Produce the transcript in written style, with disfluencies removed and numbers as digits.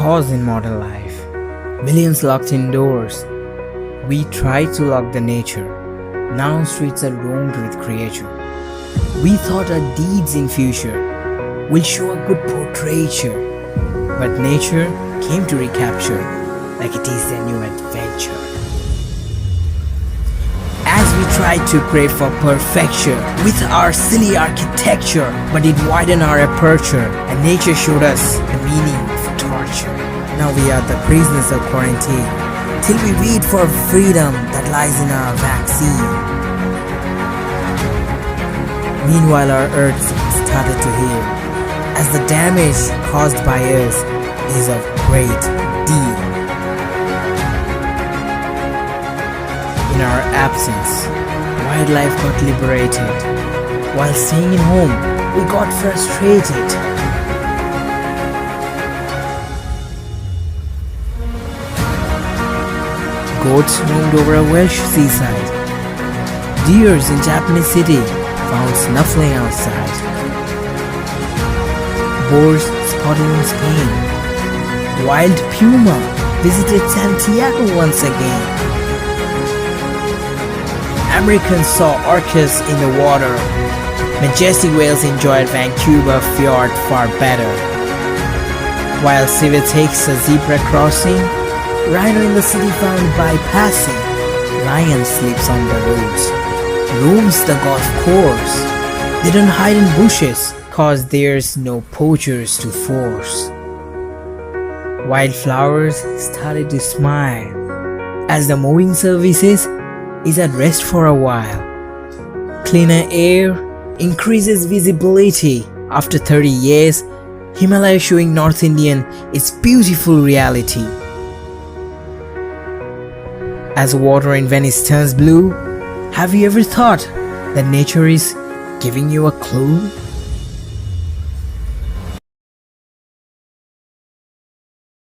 pause in modern life. Millions locked indoors. We try to lock the nature. Now streets are roamed with creature. We thought our deeds in future will show a good portraiture, but nature came to recapture like it is a new adventure. As we tried to crave for perfection with our silly architecture, but it widened our aperture and nature showed us the meaning of torture. Now we are the prisoners of quarantine till we wait for freedom that lies in our vaccine. Meanwhile our earth started to heal, as the damage caused by us is of great deal. In our absence, wildlife got liberated. While staying at home, we got frustrated. Goats roamed over a Welsh seaside. Deers in Japanese city found snuffling outside. Boars spotted in Spain. Wild puma visited Santiago once again. Americans saw orcas in the water. Majestic whales enjoyed Vancouver Fjord far better. While Civil takes a zebra crossing, rhino in the city found bypassing. Lion sleeps on the roads, roams the golf course. They don't hide in bushes, cause there's no poachers to force. Wildflowers started to smile as the mowing services is at rest for a while. Cleaner air increases visibility. After 30 years, Himalaya showing North Indian its beautiful reality. As water in Venice turns blue, have you ever thought that nature is giving you a clue?